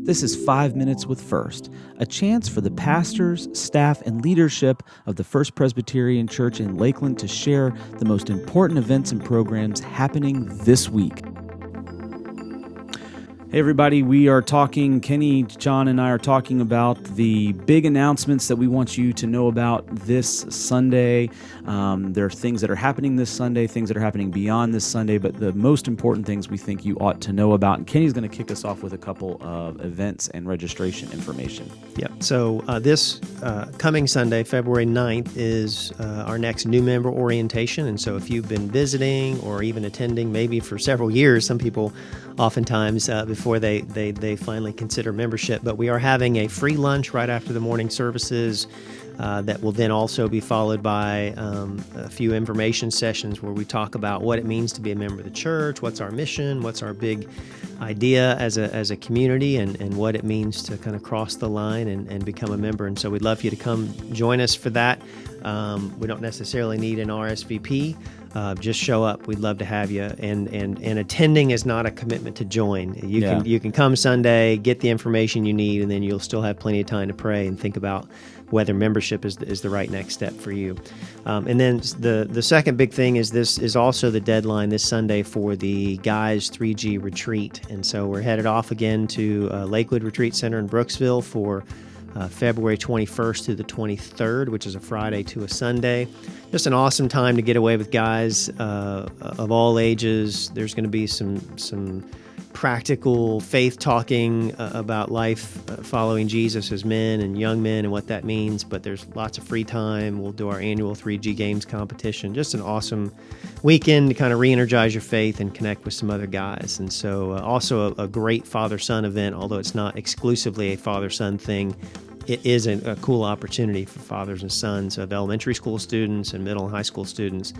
This is 5 Minutes with First, a chance for the pastors, staff, and leadership of the First Presbyterian Church in Lakeland to share the most important events and programs happening this week. Hey everybody, we are talking, Kenny, John, and I are talking about the big announcements that we want you to know about this Sunday. There are things that are happening this Sunday, things that are happening beyond this Sunday, but the most important things we think you ought to know about. And Kenny's going to kick us off with a couple of events and registration information. Yep. So this coming Sunday, February 9th, is our next new member orientation. And so if you've been visiting or even attending maybe for several years, some people oftentimes before they finally consider membership. But we are having a free lunch right after the morning services that will then also be followed by a few information sessions where we talk about what it means to be a member of the church, what's our mission, what's our big idea as a community, and what it means to kind of cross the line and become a member. And so we'd love for you to come join us for that. We don't necessarily need an RSVP. Just show up. We'd love to have you. And attending is not a commitment to join. You can come Sunday, get the information you need, and then you'll still have plenty of time to pray and think about whether membership is the right next step for you. And then the second big thing is this is also the deadline this Sunday for the Guys 3G retreat. And so we're headed off again to Lakeland Retreat Center in Brooksville for February 21st through the 23rd, which is a Friday to a Sunday. Just an awesome time to get away with guys of all ages. There's going to be some practical faith talking about life following Jesus as men and young men and what that means, but there's lots of free time. We'll do our annual 3G Games competition. Just an awesome weekend to kind of re-energize your faith and connect with some other guys. And so also a great father-son event, although it's not exclusively a father-son thing. It is a cool opportunity for fathers and sons of elementary school students and middle and high school students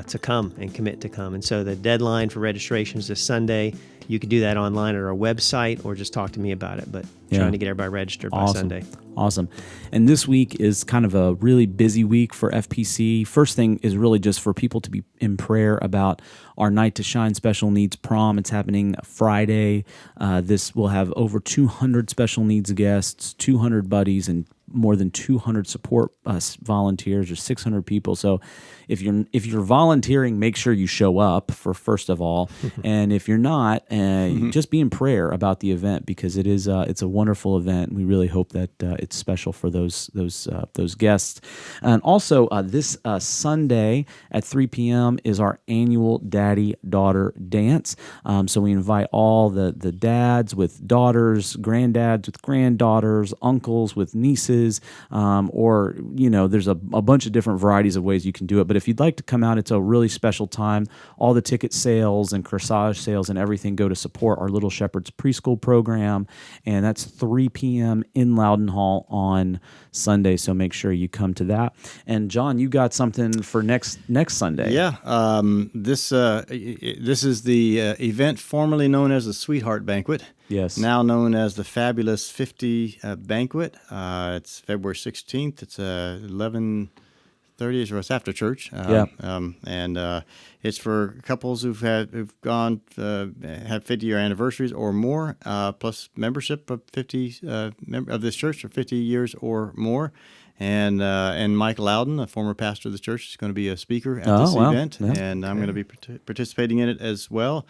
to come and commit to come. And so the deadline for registration is this Sunday. You can do that online at our website or just talk to me about it, but trying to get everybody registered by Sunday. Awesome. And this week is kind of a really busy week for FPC. First thing is really just for people to be in prayer about our Night to Shine Special Needs Prom. It's happening Friday. This will have over 200 special needs guests, 200 buddies, and more than 200 support volunteers, or 600 people. So if you're volunteering, make sure you show up first of all, and if you're not, just be in prayer about the event, because it's a wonderful event. We really hope that it's special for those guests. And also this Sunday at 3 p.m. is our annual Daddy-Daughter Dance. So we invite all the dads with daughters, granddads with granddaughters, uncles with nieces, or there's a bunch of different varieties of ways you can do it. But if you'd like to come out, it's a really special time. All the ticket sales and corsage sales and everything go to support our Little Shepherds preschool program, and that's 3 p.m. in Loudon Hall on Sunday. So make sure you come to that. And John, you got something for next Sunday? Yeah, this is the event formerly known as the Sweetheart Banquet. Yes. Now known as the Fabulous 50 Banquet. It's February 16th. It's 11:30, or it's after church. And it's for couples who've gone have 50-year anniversaries or more, plus membership of 50 of this church for 50 years or more. And Mike Loudon, a former pastor of the church, is going to be a speaker at this event, and I'm going to be participating in it as well.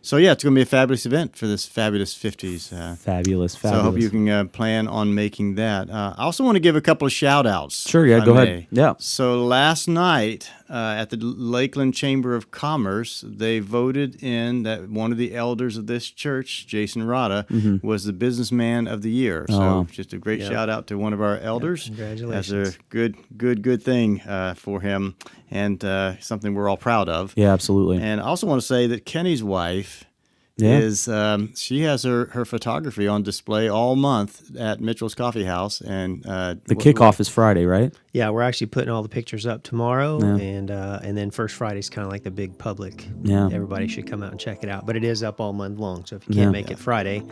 So it's going to be a fabulous event for this Fabulous 50s. Fabulous. So I hope you can plan on making that. I also want to give a couple of shout-outs. Sure, go ahead. Yeah. So last night at the Lakeland Chamber of Commerce, they voted in that one of the elders of this church, Jason Rada, was the Businessman of the Year. So just a great shout-out to one of our elders. Congratulations. That's a good thing for him, and something we're all proud of. Yeah, absolutely. And I also want to say that Kenny's wife she has her photography on display all month at Mitchell's Coffee House, and the kickoff is Friday, right? Yeah, we're actually putting all the pictures up tomorrow, and then First Friday's kind of like the big public. Yeah, everybody should come out and check it out. But it is up all month long, so if you can't make it Friday,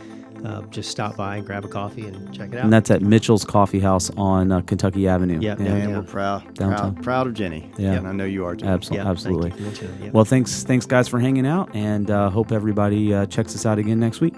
just stop by and grab a coffee and check it out. And that's at Mitchell's Coffee House on Kentucky Avenue. And we're proud of Jenny. Yeah, and I know you are too. Absolutely. Thank you for mentioning it. Well, thanks guys for hanging out, and hope everybody checks us out again next week.